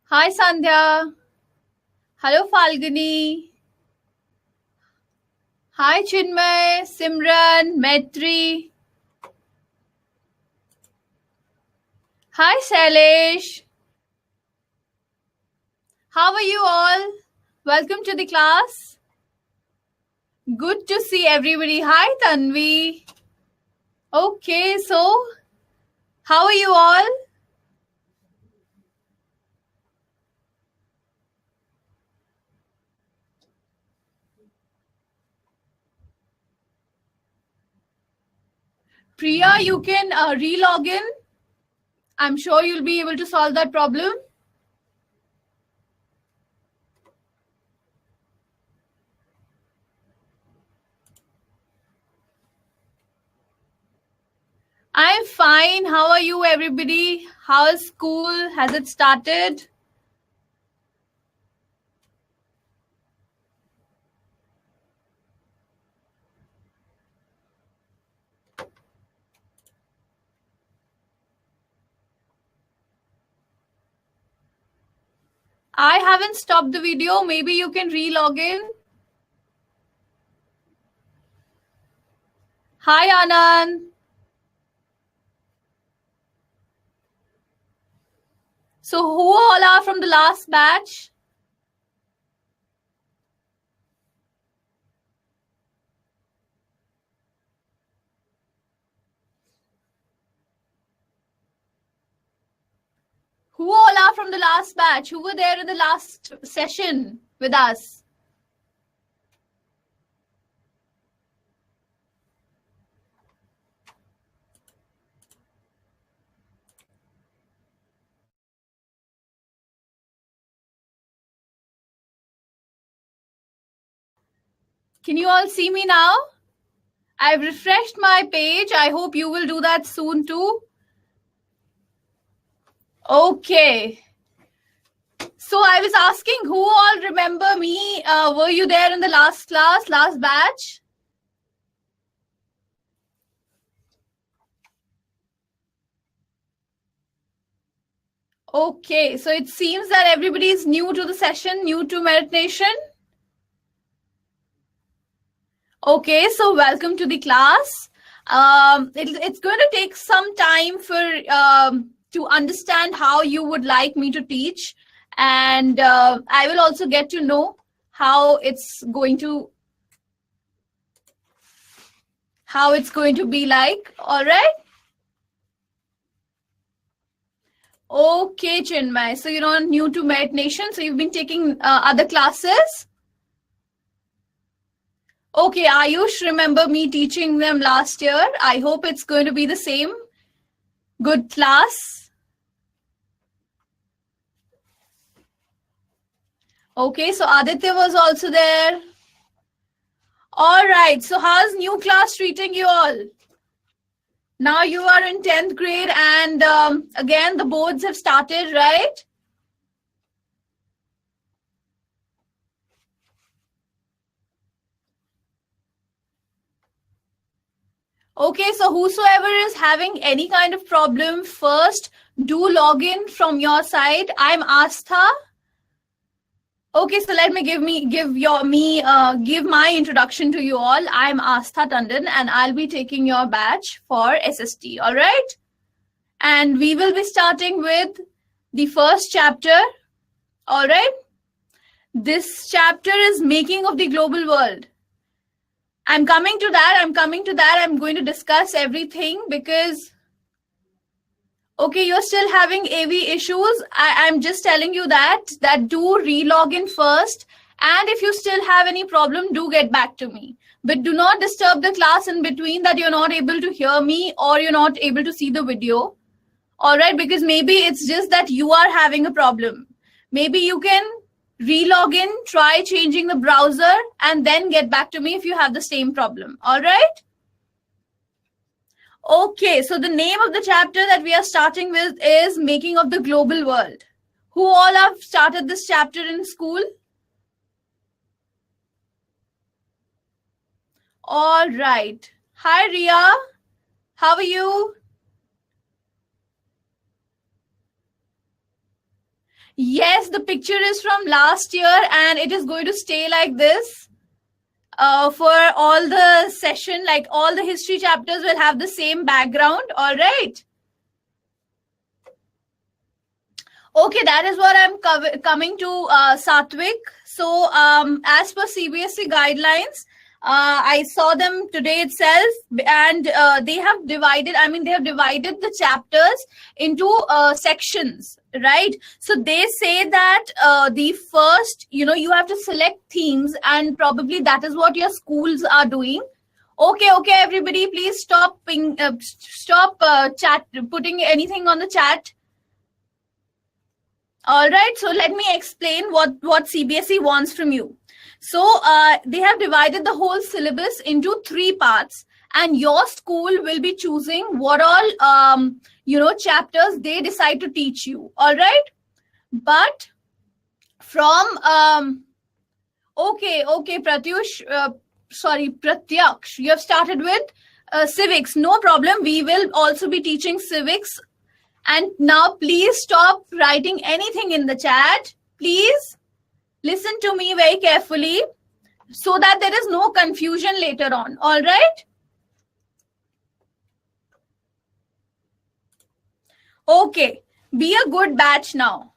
Hi Sandhya. Hello Falguni. Hi Chinmay, Simran, Maitri. Hi Sailesh. How are you all? Welcome to the class. Good to see everybody. Hi Tanvi. Okay, so how are you all? Priya, you can re-log in. I'm sure you'll be able to solve that problem. I'm fine. How are you, everybody? How is school? Has it started? I haven't stopped the video. Maybe you can re-log in. Hi, Anand. So who all are from the last batch? Who all are from the last batch? Who were there in the last session with us? Can you all see me now? I've refreshed my page. I hope you will do that soon too. Okay. So I was asking who all remember me? Were you there in the last class, last batch? Okay, so it seems that everybody is new to the session, new to Meritnation. Okay, so welcome to the class. It's going to take some time for to understand how you would like me to teach, and I will also get to know how it's going to be like. All right. Okay, Chinmay. So you're not new to Meritnation, so you've been taking other classes. Okay, Ayush, remember me teaching them last year. I hope it's going to be the same. Good class. Okay, so Aditya was also there. All right, so how's new class treating you all? Now you are in 10th grade and again, the boards have started, right? Okay, so whosoever is having any kind of problem, first do log in from your side. I'm Astha. Okay, so let me give my introduction to you all. I'm Astha Tandon and I'll be taking your batch for SST, all right? And we will be starting with the first chapter, all right? This chapter is Making of the Global World. I'm coming to that. I'm going to discuss everything because, okay, you're still having AV issues. I'm just telling you that do re-log in first. And if you still have any problem, do get back to me. But do not disturb the class in between that you're not able to hear me or you're not able to see the video. All right, because maybe it's just that you are having a problem. Maybe you can re-log in, try changing the browser, and then get back to me if you have the same problem. All right? Okay, so the name of the chapter that we are starting with is Making of the Global World. Who all have started this chapter in school? All right. Hi, Ria. How are you? Yes, the picture is from last year and it is going to stay like this for all the session. Like all the history chapters will have the same background. All right. Okay, that is what I'm coming to, Satwik. So, as per CBSE guidelines, I saw them today itself, and they have divided. I mean, they have divided the chapters into sections, right? So they say that the first, you have to select themes, and probably that is what your schools are doing. Okay, everybody, please stop chat putting anything on the chat. All right, so let me explain what CBSE wants from you. So they have divided the whole syllabus into 3 parts, and your school will be choosing what all chapters they decide to teach you. All right, but from okay, Pratyush, Pratyaksh, you have started with civics. No problem. We will also be teaching civics. And now please stop writing anything in the chat. Please listen to me very carefully so that there is no confusion later on. All right? Okay. Be a good batch now.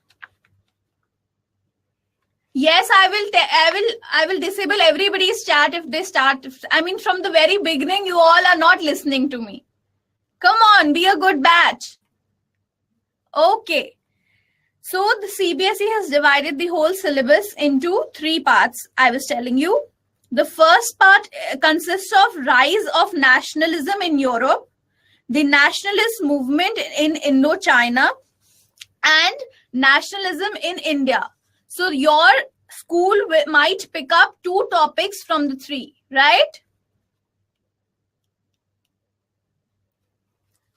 Yes, I will disable everybody's chat if they start. I mean, from the very beginning, you all are not listening to me. Come on, be a good batch. Okay. So the CBSE has divided the whole syllabus into 3 parts, I was telling you. The first part consists of rise of nationalism in Europe, the nationalist movement in Indochina, and nationalism in India. So your school might pick up 2 topics from the 3, right?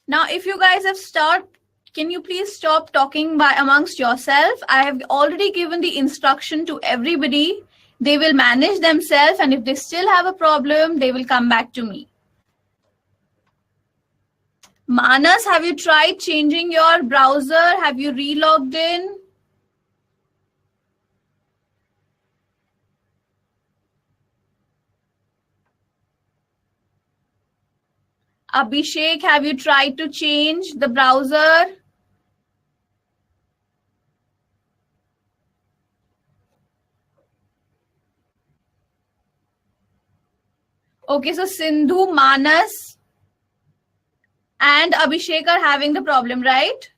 Now, if you guys have can you please stop talking amongst yourself? I have already given the instruction to everybody. They will manage themselves, and if they still have a problem, they will come back to me. Manas, have you tried changing your browser? Have you relogged in? Abhishek, have you tried to change the browser? Okay, so Sindhu, Manas, and Abhishek are having the problem, right?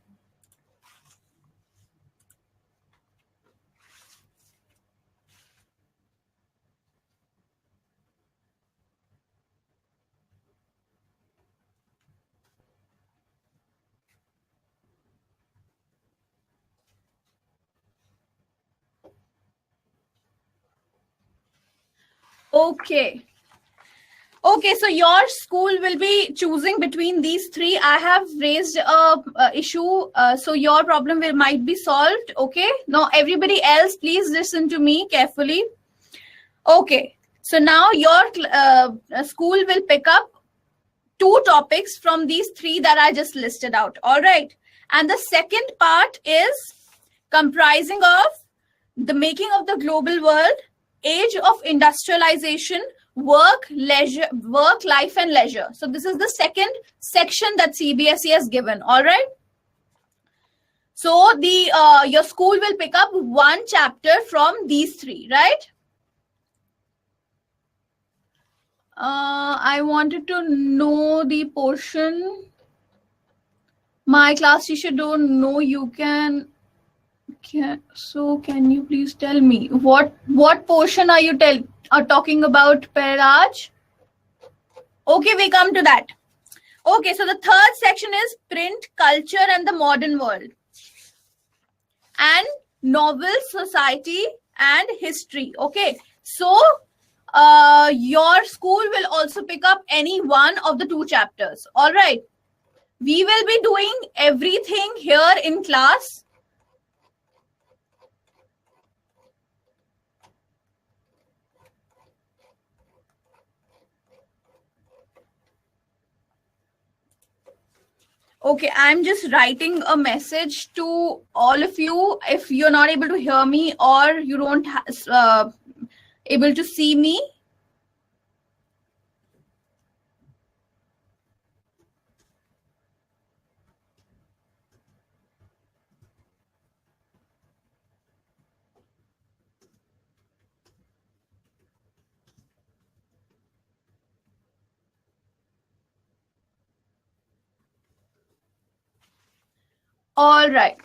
Okay. Okay, so your school will be choosing between these 3. I have raised a issue, so your problem might be solved. Okay. Now everybody else, please listen to me carefully. Okay. So now your school will pick up 2 topics from these 3 that I just listed out. All right. And the second part is comprising of the making of the global world, age of industrialization, work, life, and leisure. So this is the second section that CBSE has given. All right. So the your school will pick up 1 chapter from these 3, right? I wanted to know the portion. My class teacher don't know. You can. So can you please tell me what portion are you talking about, Peraj? Okay, we come to that. Okay, so the third section is print, culture, and the modern world, and novel, society, and history. Okay, so your school will also pick up any one of the 2 chapters. All right, we will be doing everything here in class. Okay, I'm just writing a message to all of you. If you're not able to hear me or you don't able to see me, all right.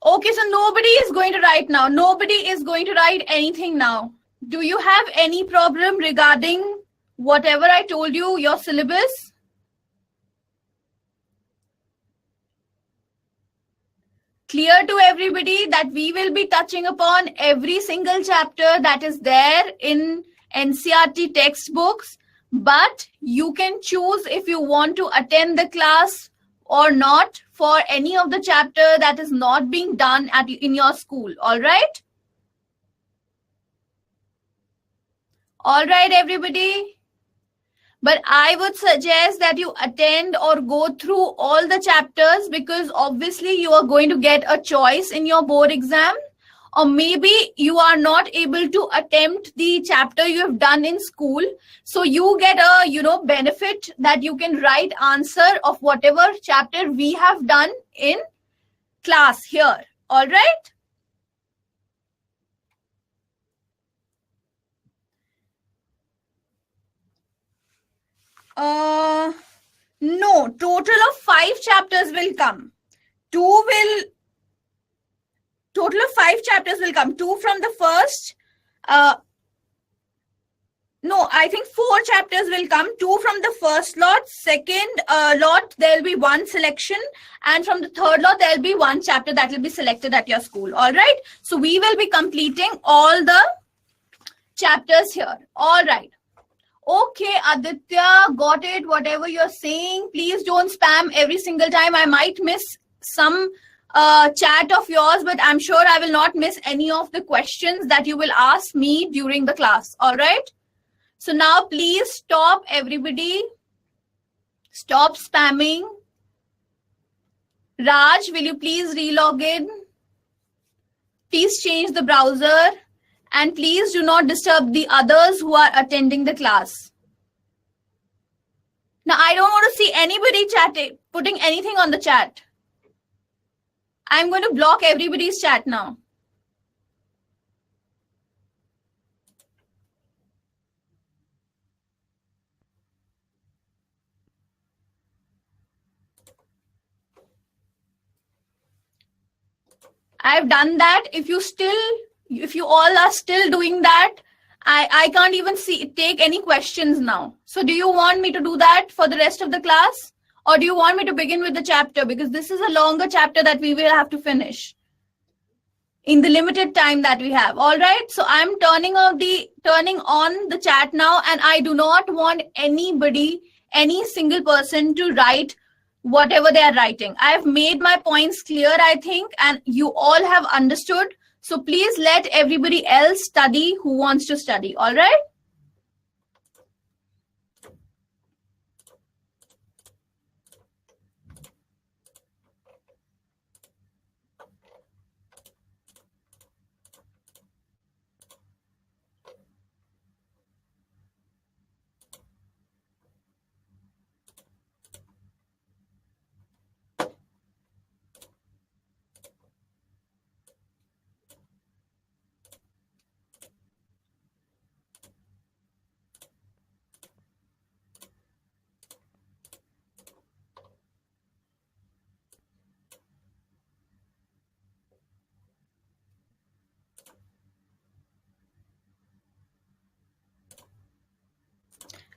Okay, so nobody is going to write now. Nobody is going to write anything now. Do you have any problem regarding whatever I told you, your syllabus? Clear to everybody that we will be touching upon every single chapter that is there in NCERT textbooks, but you can choose if you want to attend the class or not for any of the chapter that is not being done in your school. All right? All right, everybody. But I would suggest that you attend or go through all the chapters, because obviously you are going to get a choice in your board exam, or maybe you are not able to attempt the chapter you have done in school. So you get a benefit that you can write answer of whatever chapter we have done in class here. All right? No, total of 5 chapters will come. Total of 5 chapters will come. 2 from the first. No, I think 4 chapters will come. 2 from the first lot. Second lot, there will be 1 selection. And from the third lot, there will be 1 chapter that will be selected at your school. All right. So we will be completing all the chapters here. All right. Okay, Aditya, got it. Whatever you're saying, please don't spam every single time. I might miss some chat of yours, but I'm sure I will not miss any of the questions that you will ask me during the class. All right. So now please stop, everybody. Stop spamming. Raj, will you please relog in? Please change the browser. And please do not disturb the others who are attending the class. Now, I don't want to see anybody chatting, putting anything on the chat. I'm going to block everybody's chat now. I've done that. If you all are still doing that, I can't even take any questions now. So do you want me to do that for the rest of the class? Or do you want me to begin with the chapter? Because this is a longer chapter that we will have to finish in the limited time that we have. All right. So I'm turning on the chat now, and I do not want anybody, any single person to write whatever they are writing. I've made my points clear, I think, and you all have understood. So please let everybody else study who wants to study. All right.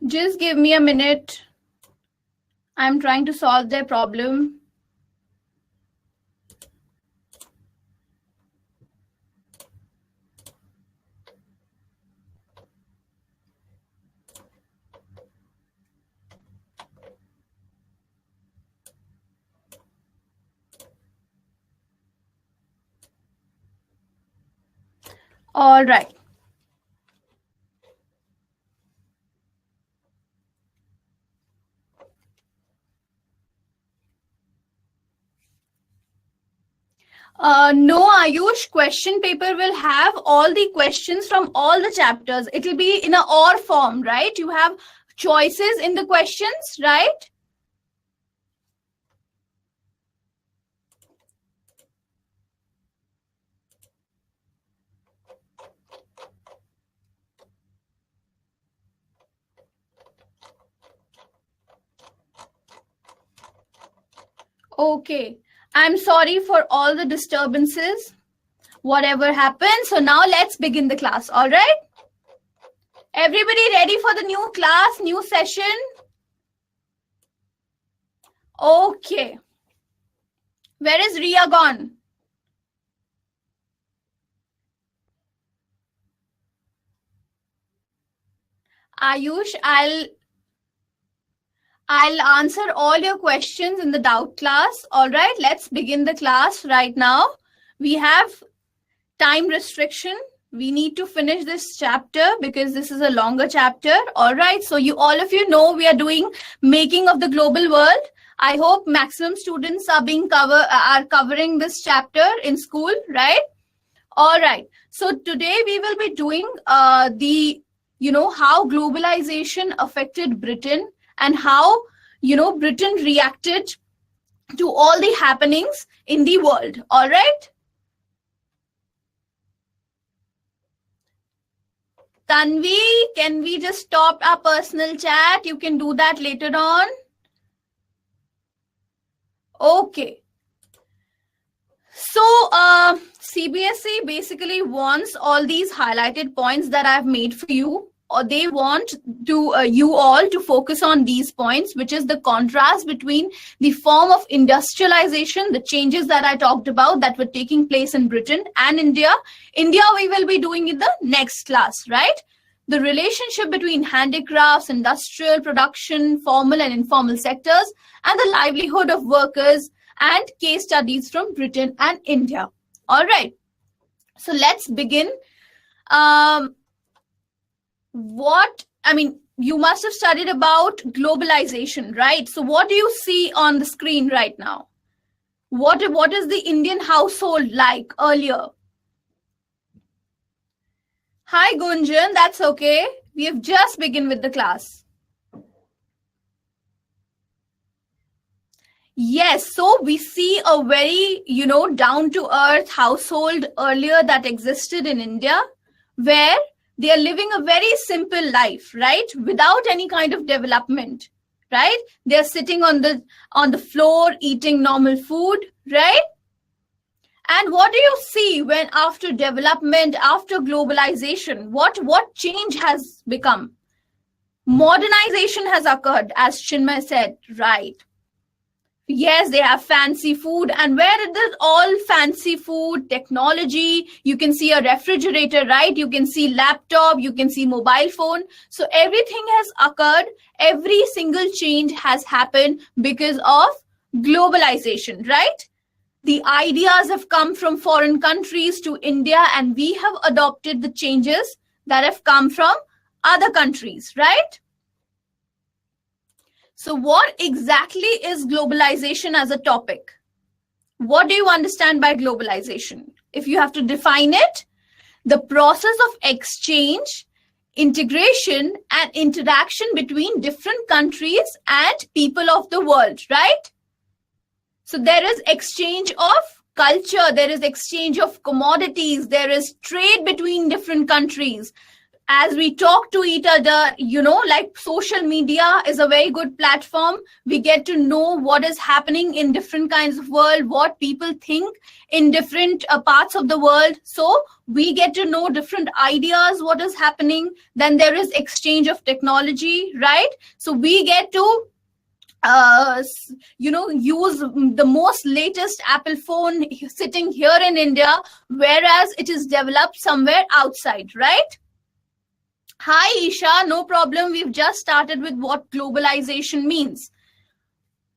Just give me a minute. I'm trying to solve their problem. All right. No, Ayush, question paper will have all the questions from all the chapters. It will be in a or form, right? You have choices in the questions, right? Okay. I'm sorry for all the disturbances, whatever happened. So now let's begin the class, all right? Everybody ready for the new class, new session? Okay. Where is Ria gone? Ayush, I'll answer all your questions in the doubt class. All right, let's begin the class right now. We have time restriction. We need to finish this chapter because this is a longer chapter. All right, so all of you know we are doing making of the global world. I hope maximum students are covering this chapter in school, right? All right. So today we will be doing how globalization affected Britain and how, Britain reacted to all the happenings in the world. All right. Tanvi, can we just stop our personal chat? You can do that later on. Okay. So CBSE basically wants all these highlighted points that I've made for you, or they want to you all to focus on these points, which is the contrast between the form of industrialization, the changes that I talked about that were taking place in Britain and India. India we will be doing in the next class, right? The relationship between handicrafts, industrial production, formal and informal sectors, and the livelihood of workers, and case studies from Britain and India. All right. So let's begin. You must have studied about globalization, right? So what do you see on the screen right now? What is the Indian household like earlier? Hi, Gunjan. That's okay. We have just begun with the class. Yes, so we see a very, down-to-earth household earlier that existed in India, where they are living a very simple life, right? Without any kind of development, right? They're sitting on the floor, eating normal food, right? And what do you see when after development, after globalization, what change has become? Modernization has occurred, as Chinmay said, right? Yes, they have fancy food. And where is this all fancy food, technology? You can see a refrigerator, right? You can see laptop, you can see mobile phone. So everything has occurred. Every single change has happened because of globalization, right? The ideas have come from foreign countries to India, and we have adopted the changes that have come from other countries, right? So what exactly is globalization as a topic? What do you understand by globalization? If you have to define it, the process of exchange, integration, and interaction between different countries and people of the world, right? So there is exchange of culture, there is exchange of commodities, there is trade between different countries. As we talk to each other, like social media is a very good platform. We get to know what is happening in different kinds of world, what people think in different parts of the world. So we get to know different ideas, what is happening. Then there is exchange of technology, right? So we get to use the most latest Apple phone sitting here in India, whereas it is developed somewhere outside, right? Hi, Isha. No problem. We've just started with what globalization means.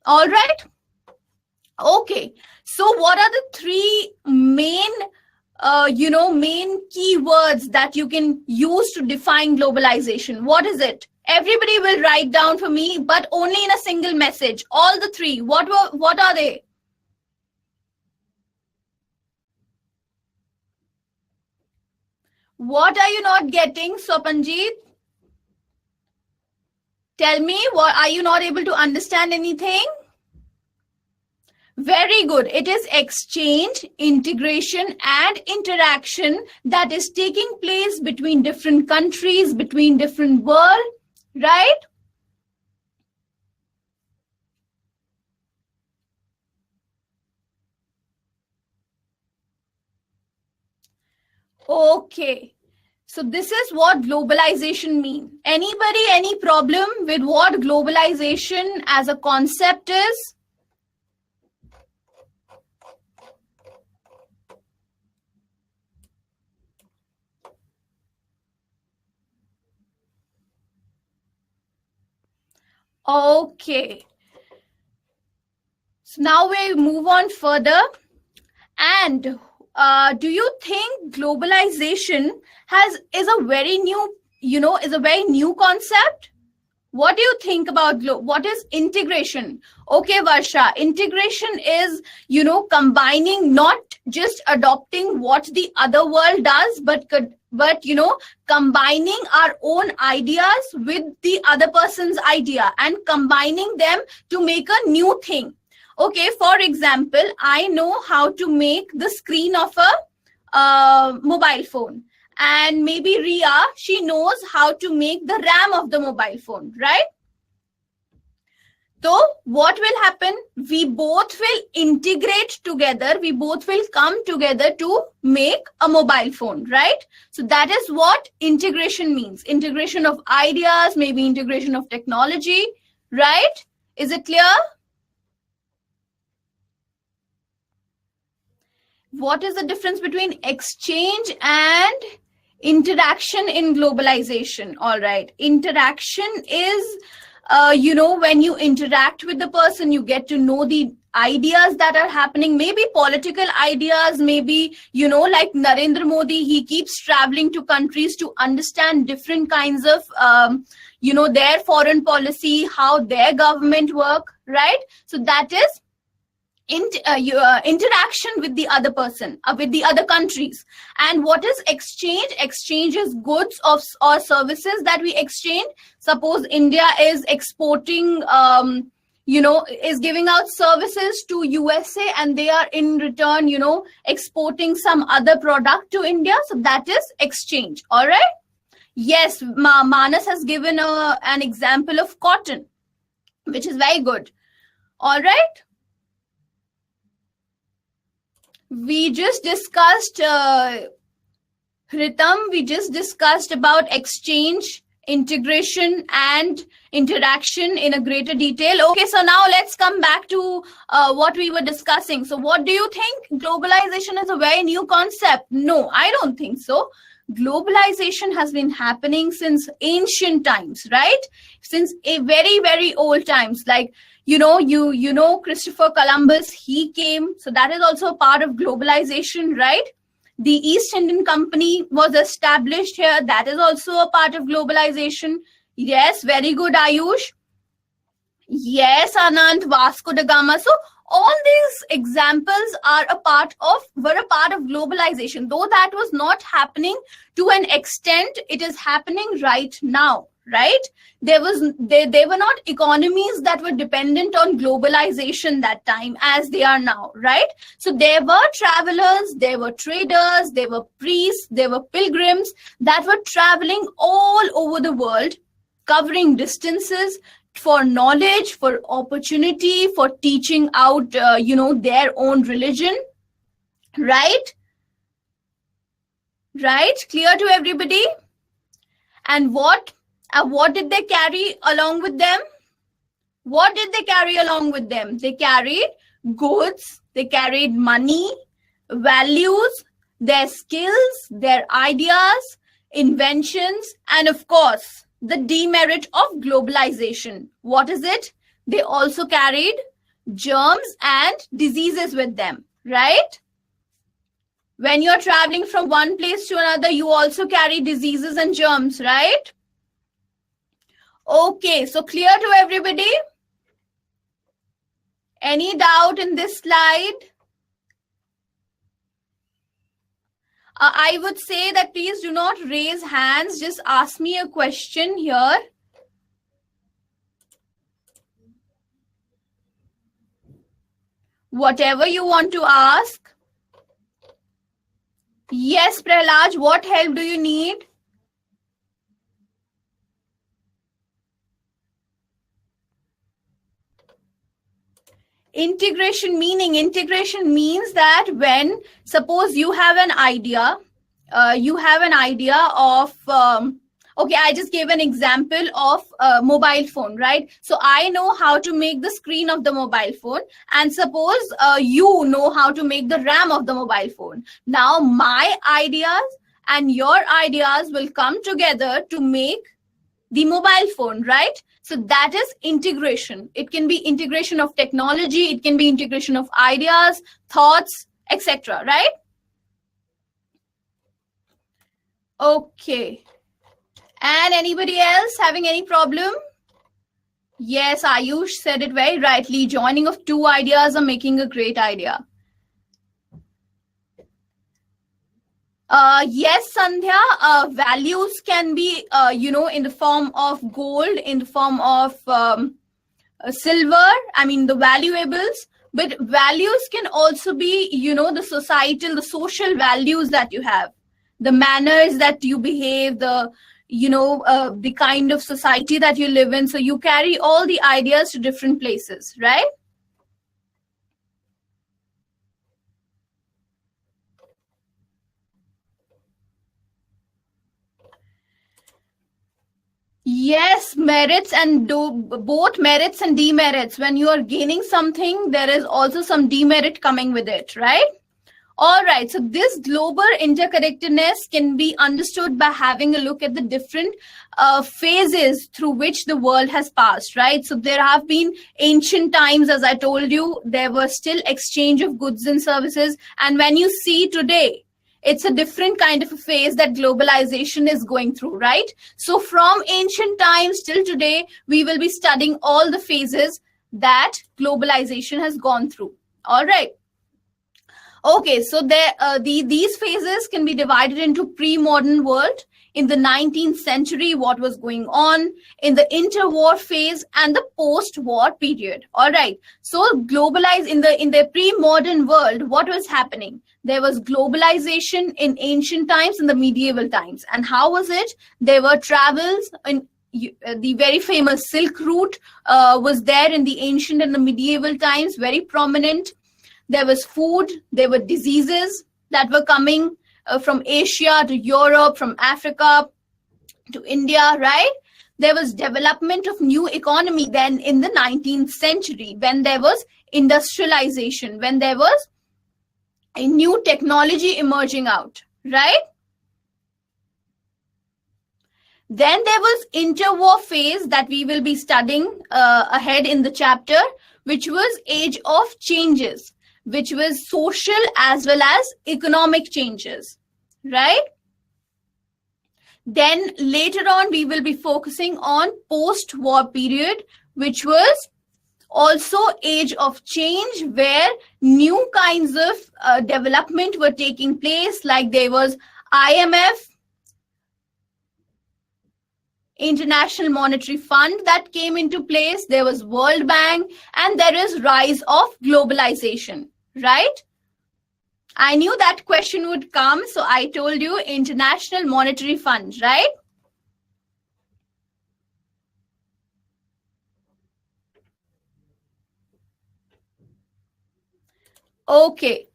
All right. Okay. So what are the three main keywords that you can use to define globalization? What is it? Everybody will write down for me, but only in a single message. All the three. What are they? What are you not getting, Swapanjeet? Tell me, what are you not able to understand anything? Very good. It is exchange, integration, and interaction that is taking place between different countries, between different world, right? Okay. So this is what globalization means. Anybody, any problem with what globalization as a concept is? Okay. So now we move on further. And do you think globalization is a very new concept? What do you think about what is integration? Okay, Varsha, integration is, combining, not just adopting what the other world does, but combining our own ideas with the other person's idea and combining them to make a new thing. Okay, for example, I know how to make the screen of a mobile phone. And maybe Ria, she knows how to make the RAM of the mobile phone, right? So what will happen? We both will integrate together. We both will come together to make a mobile phone, right? So that is what integration means. Integration of ideas, maybe integration of technology, right? Is it clear? What is the difference between exchange and interaction in globalization? All right. Interaction is, when you interact with the person, you get to know the ideas that are happening, maybe political ideas, maybe, like Narendra Modi, he keeps traveling to countries to understand different kinds of, their foreign policy, how their government work, right? So that is interaction with the other person, with the other countries. And what is exchange? Exchange is goods or services that we exchange. Suppose India is exporting, is giving out services to USA, and they are in return, exporting some other product to India. So that is exchange. All right. Yes, Manas has given an example of cotton, which is very good. All right. We just discussed, Ritam, we just discussed about exchange, integration, and interaction in a greater detail. Okay, so now let's come back to what we were discussing. So what do you think? Globalization is a very new concept? No, I don't think so. Globalization has been happening since ancient times, right? Since a very, very old times, like, Christopher Columbus, he came. So that is also a part of globalization, right? The East Indian Company was established here. That is also a part of globalization. Yes, very good, Ayush. Yes, Anand, Vasco da Gama. So all these examples were a part of globalization. Though that was not happening to an extent, it is happening right now. Right? There were not economies that were dependent on globalization that time as they are now, right? So there were travelers, there were traders, there were priests, there were pilgrims that were traveling all over the world, covering distances for knowledge, for opportunity, for teaching out, their own religion, right? Right? Clear to everybody? And what did they carry along with them? What did they carry along with them? They carried goods, they carried money, values, their skills, their ideas, inventions, and of course, the demerit of globalization. What is it? They also carried germs and diseases with them, right? When you're traveling from one place to another, you also carry diseases and germs, right? Okay, so clear to everybody? Any doubt in this slide? I would say that please do not raise hands. Just ask me a question here. Whatever you want to ask. Yes, Prahlad, what help do you need? Integration means that when, suppose you have an idea, of, okay, I just gave an example of a mobile phone, right? So I know how to make the screen of the mobile phone, and suppose you know how to make the RAM of the mobile phone. Now my ideas and your ideas will come together to make the mobile phone, right? So that is integration. It can be integration of technology, it can be integration of ideas, thoughts, etc., right? Okay. And anybody else having any problem? Yes, Ayush said it very rightly. Joining of two ideas are making a great idea. Yes, Sandhya, values can be, in the form of gold, in the form of silver, I mean the valuables, but values can also be, the societal, the social values that you have, the manners that you behave, the kind of society that you live in. So you carry all the ideas to different places, right? Yes, merits and both merits and demerits. When you are gaining something, there is also some demerit coming with it, right? All right, so this global interconnectedness can be understood by having a look at the different phases through which the world has passed, right? So there have been ancient times, as I told you, there was still exchange of goods and services. And when you see today, it's a different kind of a phase that globalization is going through, right? So from ancient times till today, we will be studying all the phases that globalization has gone through. All right. Okay, so these phases can be divided into pre-modern world, in the 19th century, what was going on, in the interwar phase, and the post-war period. All right. So globalize in the pre-modern world, what was happening? There was globalization in ancient times, in the medieval times. And how was it? There were travels in the very famous Silk Route was there in the ancient and the medieval times, very prominent. There was food, there were diseases that were coming from Asia to Europe, from Africa to India, right? There was development of new economy then in the 19th century, when there was industrialization, when there was a new technology emerging out, right? Then there was interwar phase that we will be studying ahead in the chapter, which was age of changes, which was social as well as economic changes, right? Then later on, we will be focusing on post-war period, which was also age of change, where new kinds of development were taking place, like there was IMF, International Monetary Fund, that came into place. There was World Bank, and there is rise of globalization, right? I knew that question would come, so I told you International Monetary Fund, right? Okay,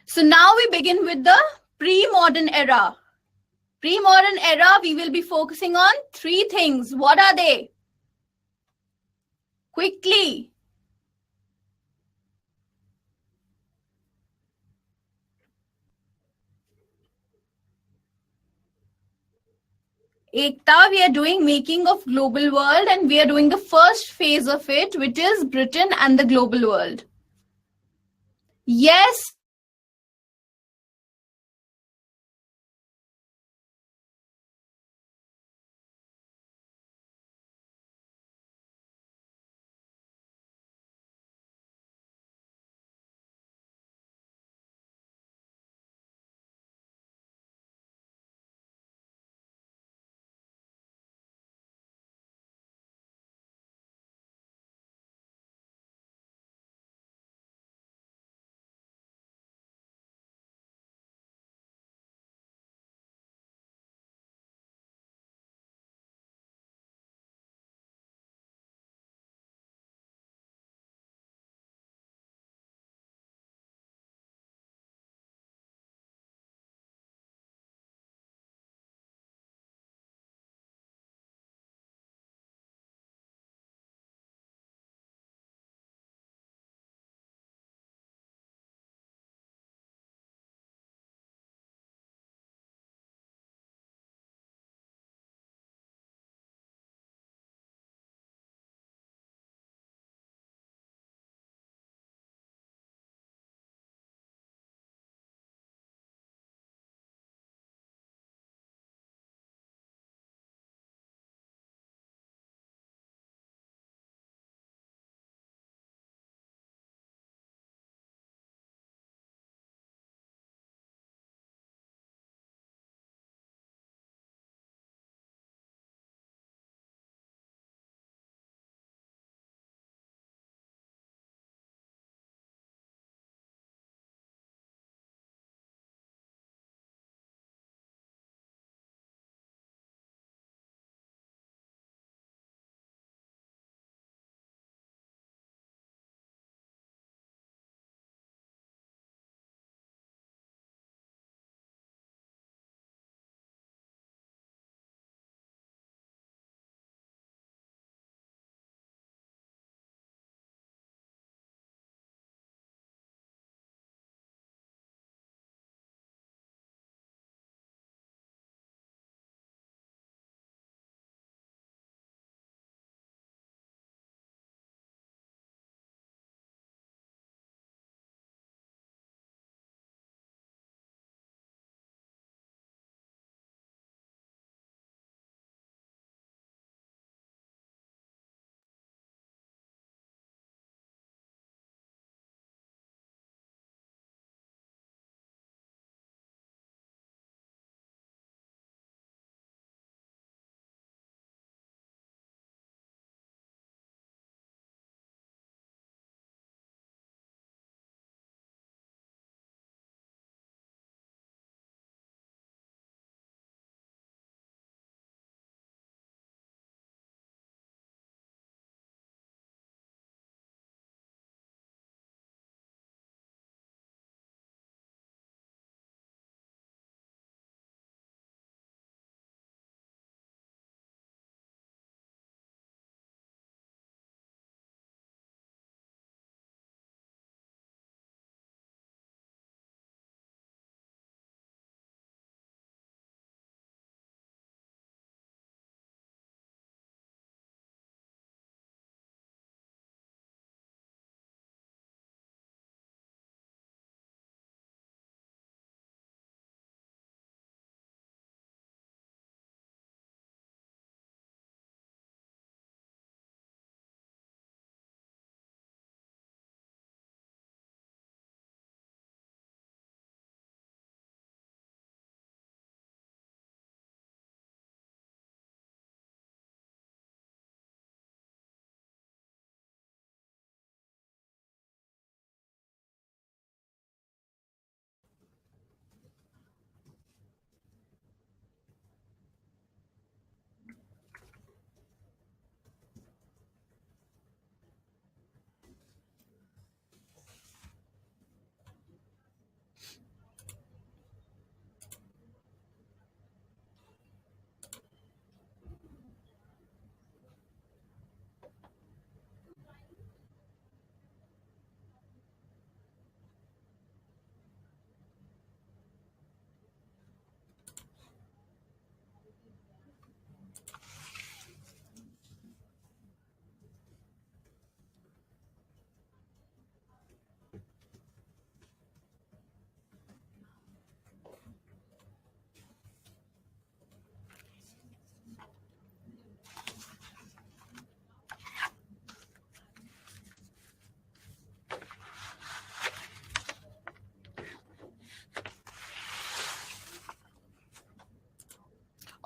so now we begin with the pre-modern era. Pre-modern era, we will be focusing on three things. What are they? Quickly. Ekta, we are doing making of global world, and we are doing the first phase of it, which is Britain and the global world. Yes,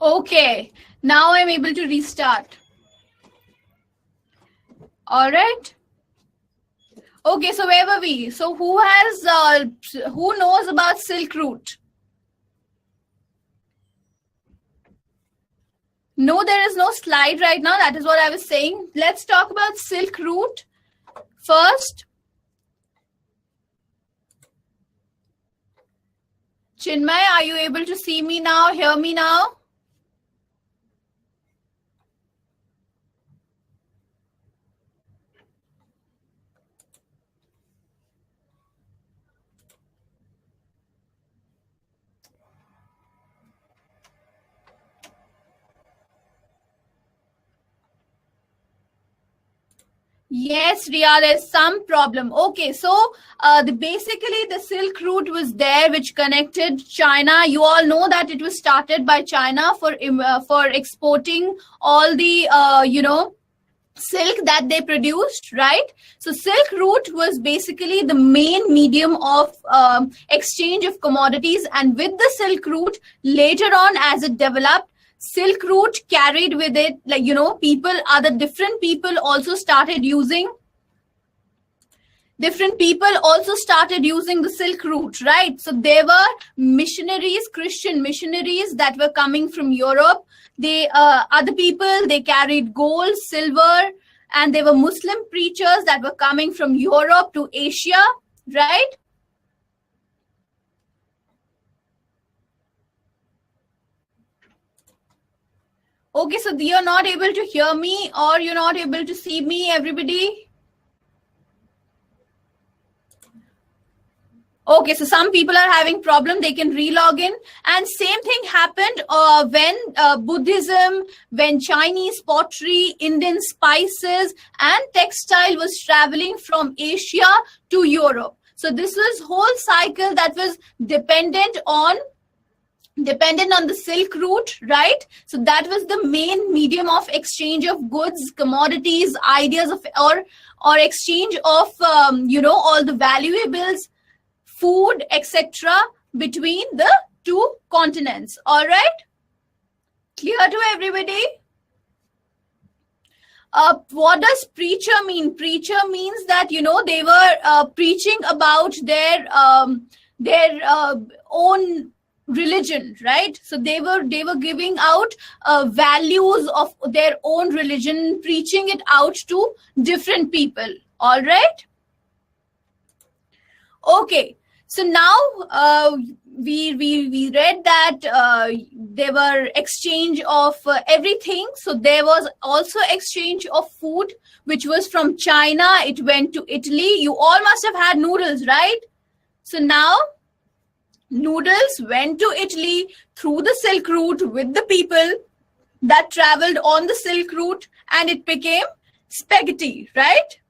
Okay, now I'm able to restart. All right. Okay, so where were we? So who knows about Silk Route? No, there is no slide right now. That is what I was saying. Let's talk about Silk Route first. Chinmay, are you able to see me now, hear me now? Yes, Ria, there's some problem. Okay, so basically the Silk Route was there, which connected China. You all know that it was started by China for exporting all the silk that they produced, right? So Silk Route was basically the main medium of exchange of commodities, and with the Silk Route, later on as it developed, Silk Route carried with it, like, different people also started using the Silk Route, right? So there were missionaries, Christian missionaries that were coming from Europe. They other people, they carried gold, silver, and there were Muslim preachers that were coming from Europe to Asia, right? Okay, so you're not able to hear me or you're not able to see me, everybody? Okay, so some people are having problem. They can re-log in. And same thing happened when Buddhism, when Chinese pottery, Indian spices, and textile was traveling from Asia to Europe. So this was whole cycle that was dependent on the Silk Route, right? So that was the main medium of exchange of goods, commodities, ideas of or exchange of all the valuables, food, etc. between the two continents. All right, clear to everybody? What does preacher mean? Preacher means that they were preaching about their own religion, right? So they were giving out values of their own religion, preaching it out to different people. All right. Okay. So now we read that there were exchange of everything. So there was also exchange of food, which was from China. It went to Italy. You all must have had noodles, right? So now noodles went to Italy through the Silk Route with the people that traveled on the Silk Route, and it became spaghetti, right?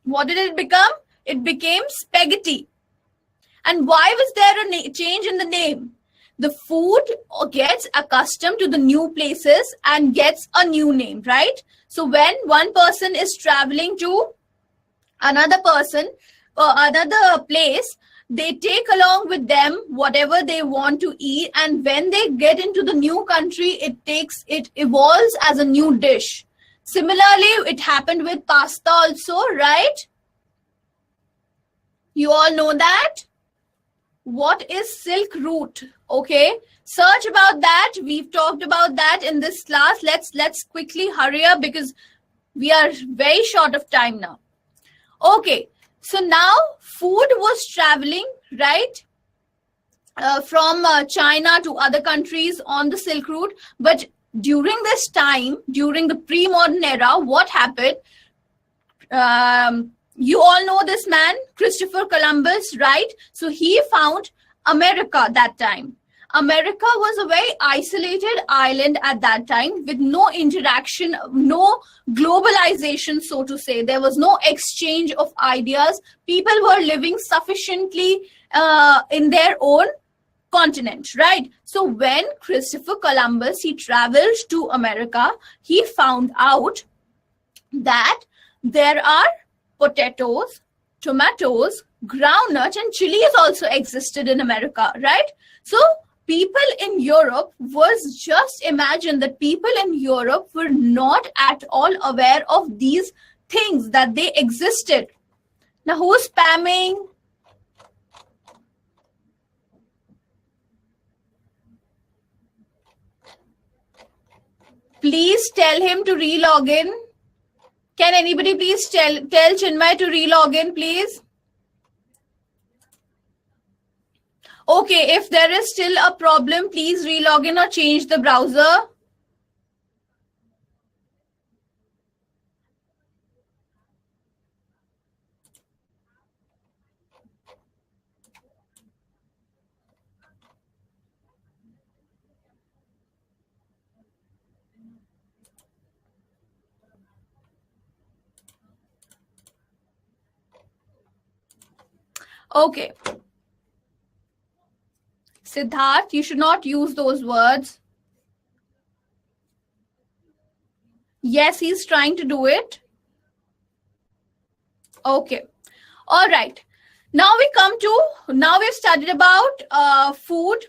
What did it become? It became spaghetti. And why was there a change in the name? The food gets accustomed to the new places and gets a new name, right? So when one person is traveling to another person or another place, they take along with them whatever they want to eat, and when they get into the new country, it evolves as a new dish. Similarly, it happened with pasta also, right? You all know that. What is Silk Route? Okay, search about that. We've talked about that in this class. Let's quickly hurry up because we are very short of time now. Okay, so now food was traveling, right, from China to other countries on the Silk Route. But during this time, during the pre-modern era, what happened? You all know this man, Christopher Columbus, right? So he found America that time. America was a very isolated island at that time with no interaction, no globalization, so to say. There was no exchange of ideas. People were living sufficiently in their own continent, right? So when Christopher Columbus, he traveled to America, he found out that there are potatoes, tomatoes, groundnuts, and chilies also existed in America, right? So people in Europe was just imagine that people in Europe were not at all aware of these things that they existed. Now, who's spamming? Please tell him to relog in. Can anybody please tell Chinmay to relog in, please? Okay, if there is still a problem, please relog in or change the browser. Okay. Siddharth, you should not use those words. Yes, he's trying to do it. Okay. All right. Now we've studied about food.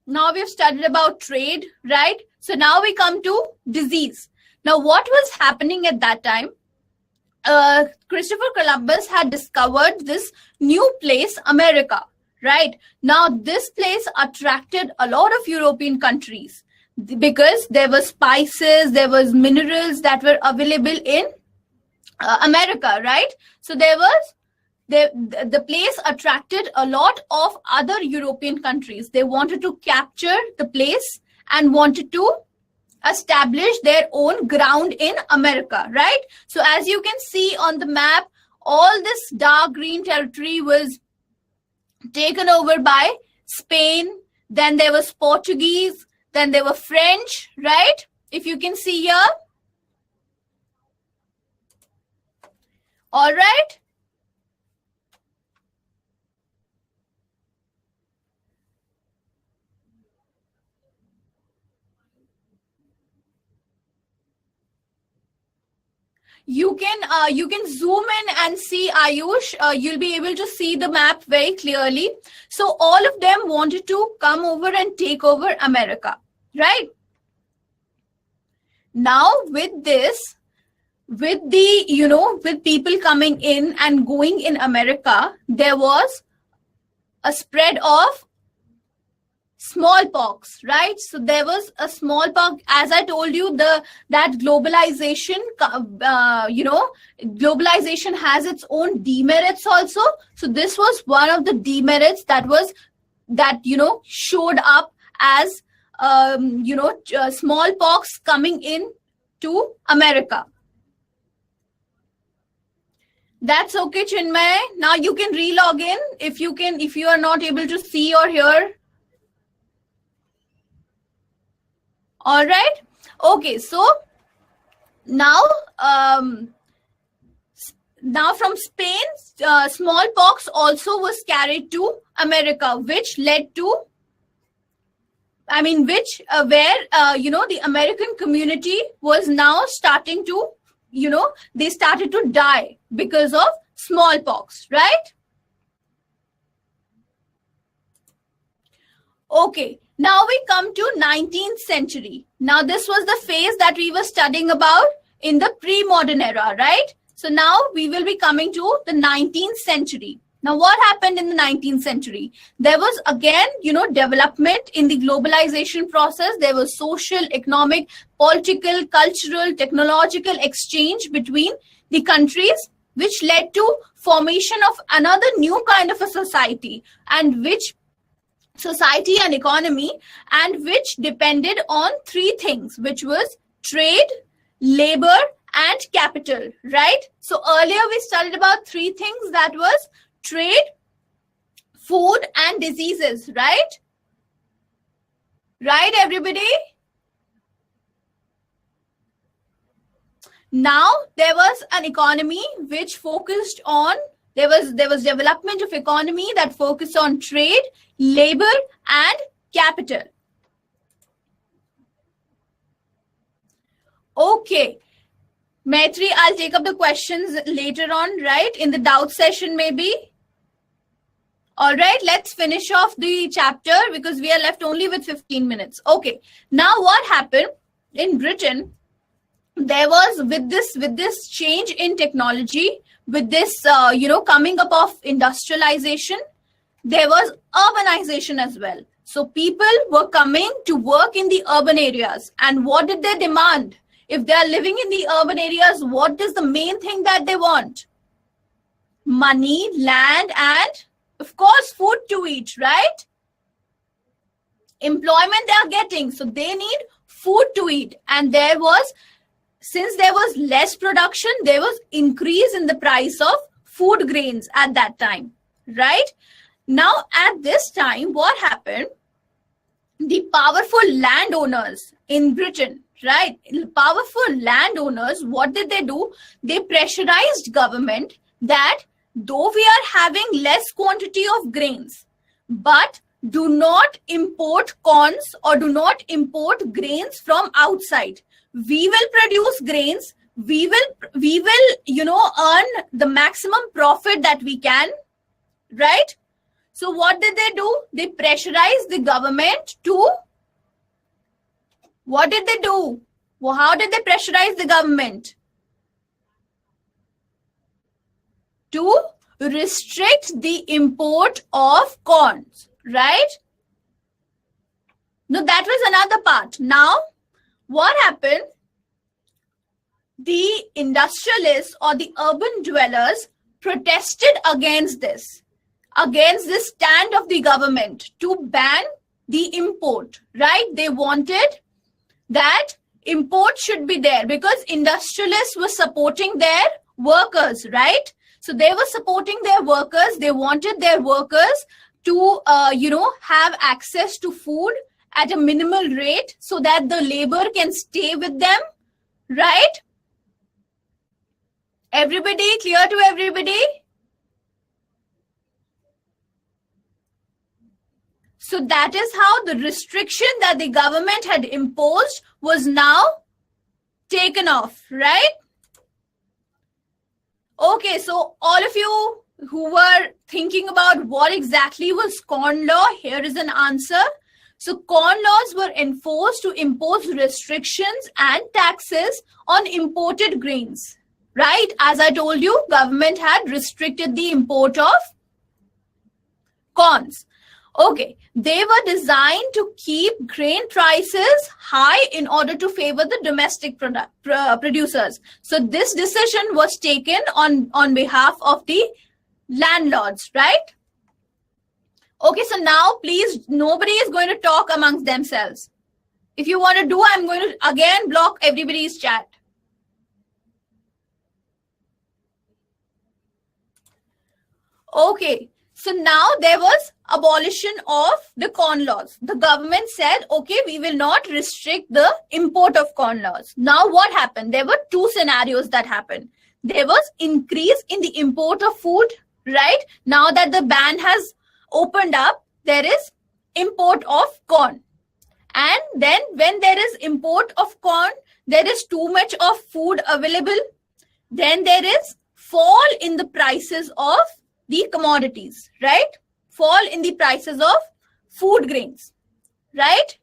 Now we've studied about trade, right? So now we come to disease. Now, what was happening at that time? Christopher Columbus had discovered this new place, America, right? Now, this place attracted a lot of European countries because there were spices, there was minerals that were available in America, right? So the place attracted a lot of other European countries. They wanted to capture the place and wanted to establish their own ground in America, right? So as you can see on the map, all this dark green territory was taken over by Spain. Then there was Portuguese. Then there were French, right? If you can see here. All right. You can zoom in and see, Ayush. You'll be able to see the map very clearly. So all of them wanted to come over and take over America, right? Now with this, with people coming in and going in America, there was a spread of smallpox, right? So there was a smallpox. As I told you, that globalization, globalization has its own demerits also. So this was one of the demerits that showed up as smallpox coming in to America. That's okay, Chinmay. Now you can relog in if you are not able to see or hear. All right. Okay. So now from Spain, smallpox also was carried to America, which led to, the American community was now starting to, they started to die because of smallpox, right? Okay. Now we come to 19th century. Now this was the phase that we were studying about in the pre-modern era, right? So now we will be coming to the 19th century. Now what happened in the 19th century? There was again, development in the globalization process. There was social, economic, political, cultural, technological exchange between the countries, which led to formation of another new kind of a society, and which society and economy, and which depended on three things, which was trade, labor, and capital, right? So earlier we studied about three things, that was trade, food, and diseases, right? Right, everybody? Now there was an economy which focused on, there was development of economy that focused on trade, labor, and capital. Okay. Maitri, I'll take up the questions later on, right? In the doubt session, maybe. All right, let's finish off the chapter because we are left only with 15 minutes. Okay, now what happened in Britain? There was with this change in technology, with this coming up of industrialization, there was urbanization as well. So people were coming to work in the urban areas, and what did they demand? If they are living in the urban areas, what is the main thing that they want? Money, land, and of course food to eat, right? Employment they are getting, so they need food to eat. And since there was less production, there was increase in the price of food grains at that time, right? Now at this time, what happened? The powerful landowners in Britain, right? Powerful landowners, what did they do? They pressurized government that though we are having less quantity of grains, but do not import corns or do not import grains from outside. We will produce grains. We will, earn the maximum profit that we can, right? So what did they do? They pressurized the government to, what did they do? Well, how did they pressurize the government? To restrict the import of corns, right? No, that was another part. Now, what happened? The industrialists or the urban dwellers protested against this stand of the government to ban the import, right? They wanted that import should be there because industrialists were supporting their workers, right? So they were supporting their workers. They wanted their workers to, have access to food at a minimal rate so that the labor can stay with them, right? Everybody, clear to everybody? So that is how the restriction that the government had imposed was now taken off, right? Okay, so all of you who were thinking about what exactly was corn law, here is an answer. So corn laws were enforced to impose restrictions and taxes on imported grains, right? As I told you, government had restricted the import of corns. Okay, they were designed to keep grain prices high in order to favor the domestic producers. So this decision was taken on behalf of the landlords, right? Okay, so now please, nobody is going to talk amongst themselves. If you want to do, I'm going to again block everybody's chat. Okay. So now there was abolition of the corn laws. The government said, okay, we will not restrict the import of corn laws. Now what happened? There were two scenarios that happened. There was increase in the import of food, right? Now that the ban has opened up, there is import of corn. And then when there is import of corn, there is too much of food available. Then there is fall in the prices of the commodities, right? Fall in the prices of food grains, right?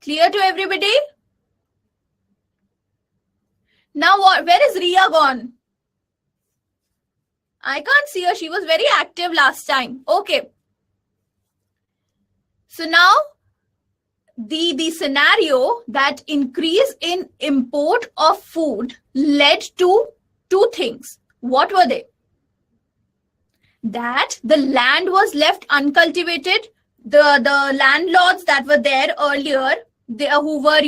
Clear to everybody? Now what? Where is Ria gone? I can't see her. She was very active last time. Okay. So now the scenario that increase in import of food led to two things. What were they? That the land was left uncultivated. The landlords that were there earlier, who were,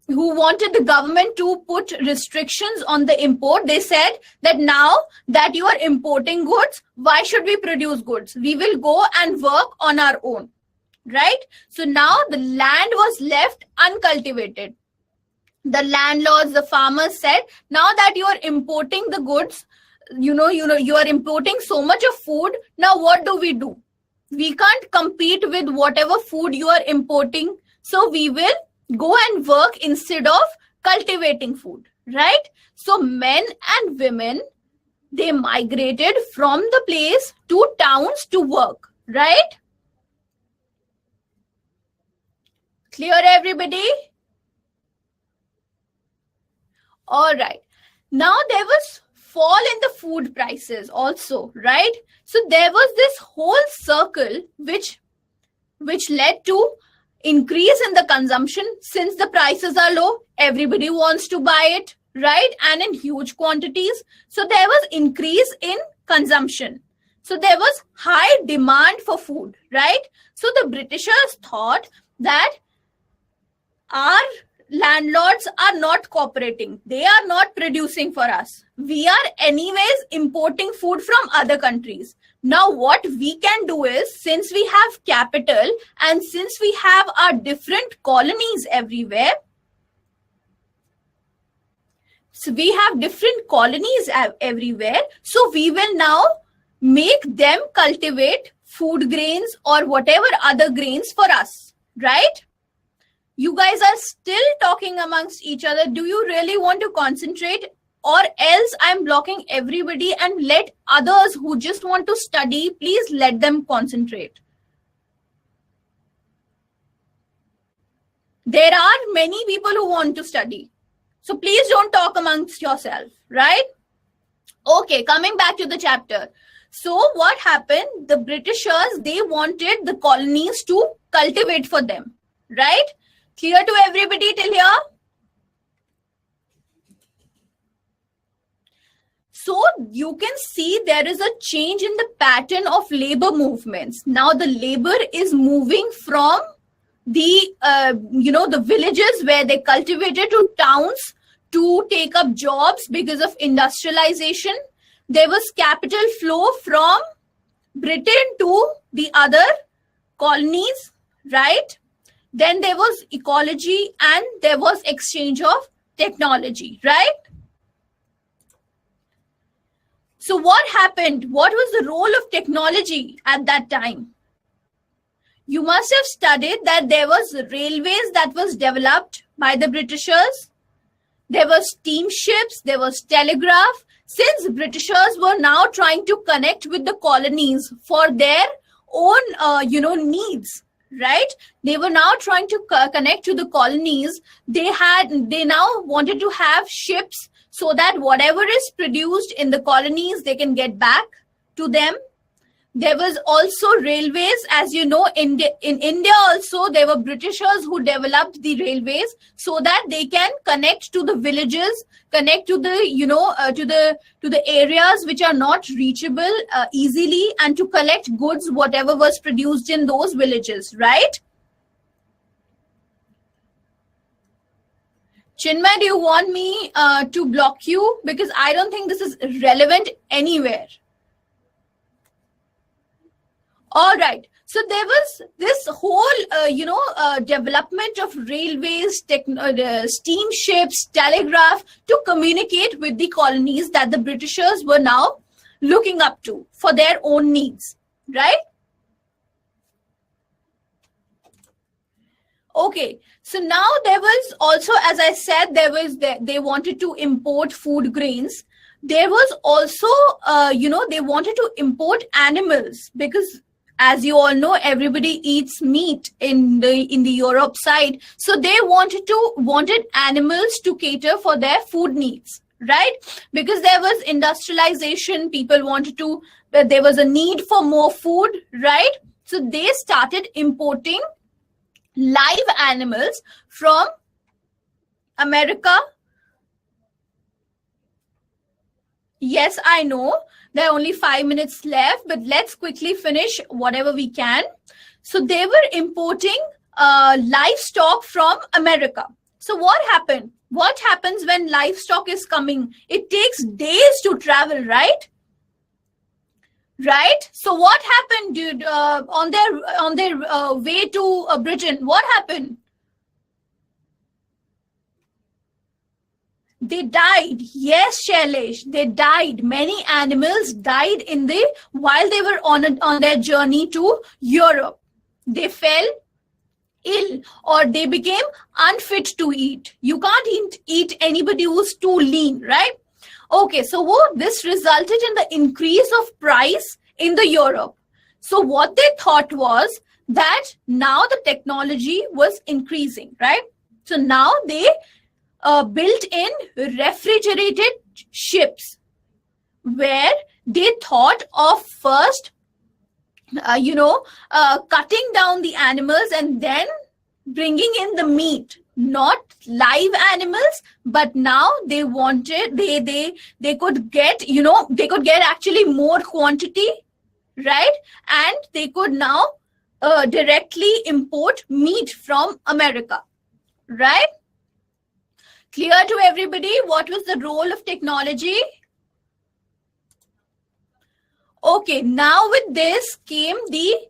who wanted the government to put restrictions on the import, they said that now that you are importing goods, why should we produce goods? We will go and work on our own, right? So now the land was left uncultivated. The landlords, the farmers said, now that you are importing the goods, you are importing so much of food. Now what do? We can't compete with whatever food you are importing. So we will go and work instead of cultivating food, right? So men and women They migrated from the place to towns to work, right? Clear, everybody? All right. Now there was fall in the food prices also, right? So there was this whole circle which led to increase in the consumption. Since the prices are low, everybody wants to buy it, right? And in huge quantities. So there was increase in consumption. So there was high demand for food, right? So the Britishers thought that our landlords are not cooperating. They are not producing for us. We are anyways importing food from other countries. Now what we can do is, since we have capital and since we have our different colonies everywhere, so we have different colonies everywhere, so we will now make them cultivate food grains or whatever other grains for us, right? You guys are still talking amongst each other. Do you really want to concentrate? Or else I'm blocking everybody and let others who just want to study, please let them concentrate. There are many people who want to study. So please don't talk amongst yourself, right? Okay, coming back to the chapter. So what happened? The Britishers, they wanted the colonies to cultivate for them, right? Clear to everybody till here? So you can see there is a change in the pattern of labor movements. Now the labor is moving from the, the villages where they cultivated to towns to take up jobs because of industrialization. There was capital flow from Britain to the other colonies, right? Then there was ecology and there was exchange of technology, right? So what happened? What was the role of technology at that time? You must have studied that there was railways that was developed by the Britishers. There was steamships, there was telegraph. Since Britishers were now trying to connect with the colonies for their own, needs, right? They were now trying to connect to the colonies. They now wanted to have ships so that whatever is produced in the colonies, they can get back to them. There was also railways, as you know, in India also, there were Britishers who developed the railways so that they can connect to the villages, connect to the, to the areas which are not reachable easily, and to collect goods, whatever was produced in those villages, right? Chinmay, do you want me to block you? Because I don't think this is relevant anywhere. All right. So there was this whole, development of railways, steamships, telegraph to communicate with the colonies that the Britishers were now looking up to for their own needs, right? Okay. So now there was also, as I said, they wanted to import food grains. There was also, they wanted to import animals because, as you all know, everybody eats meat in the Europe side. So they wanted animals to cater for their food needs, right? Because there was industrialization, there was a need for more food, right? So they started importing live animals from America. Yes, I know. There are only 5 minutes left, but let's quickly finish whatever we can. So they were importing livestock from America. So what happened? What happens when livestock is coming? It takes days to travel, right? Right? So what happened, dude, on their way to Britain? What happened? They died. Yes, Shailesh, they died. Many animals died while they were on their journey to Europe. They fell ill or they became unfit to eat. You can't eat anybody who's too lean, right? Okay, so this resulted in the increase of price in the Europe. So what they thought was that now the technology was increasing, right? So now they built in refrigerated ships, where they thought of first, cutting down the animals and then bringing in the meat, not live animals, but now they wanted, they could get, they could get actually more quantity, right? And they could now directly import meat from America, right? Clear to everybody what was the role of technology? Okay, now with this came the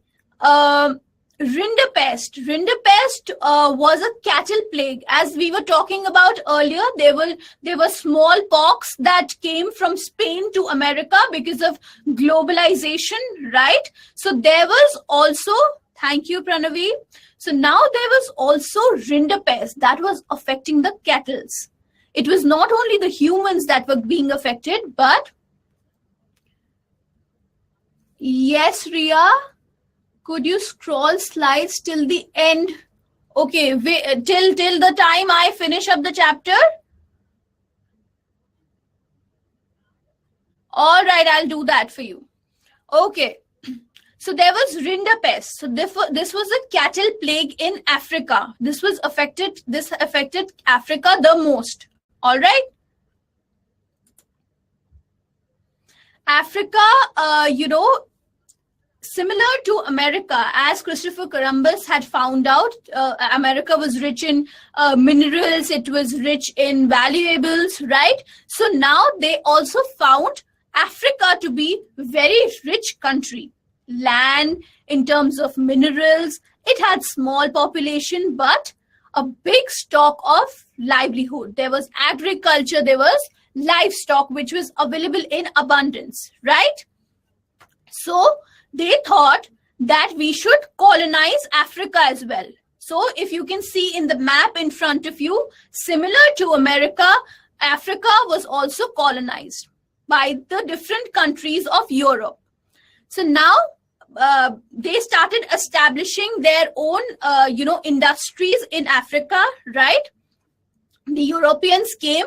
Rinderpest. Rinderpest was a cattle plague. As we were talking about earlier, there were smallpox that came from Spain to America because of globalization, right? So there was also, thank you, Pranavi. So now there was also Rinderpest that was affecting the cattle. It was not only the humans that were being affected, but yes, Ria, could you scroll slides till the end? Okay, till the time I finish up the chapter. All right, I'll do that for you. Okay, so there was Rinderpest. So this was a cattle plague in Africa. This affected Africa the most. All right. Africa, similar to America, as Christopher Columbus had found out, America was rich in minerals, it was rich in valuables, right? So now they also found Africa to be a very rich country. Land, in terms of minerals, it had small population, but a big stock of livelihood. There was agriculture, there was livestock, which was available in abundance, right? So they thought that we should colonize Africa as well. So if you can see in the map in front of you, similar to America, Africa was also colonized by the different countries of Europe. So now they started establishing their own, industries in Africa, right? The Europeans came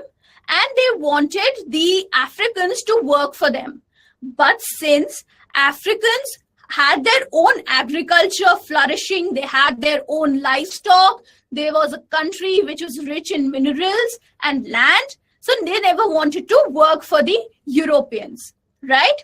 and they wanted the Africans to work for them. But since Africans had their own agriculture flourishing, they had their own livestock, there was a country which was rich in minerals and land, so they never wanted to work for the Europeans, right?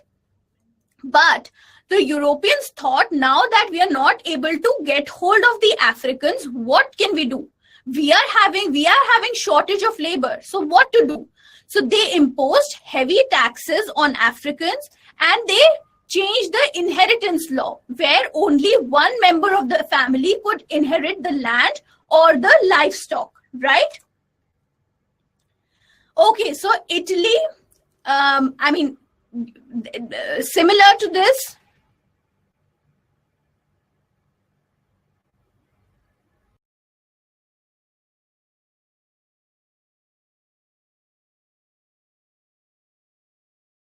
But the Europeans thought, now that we are not able to get hold of the Africans, what can we do? We are having shortage of labor. So what to do? So they imposed heavy taxes on Africans and they changed the inheritance law, where only one member of the family could inherit the land or the livestock, right? Okay, so Italy, similar to this,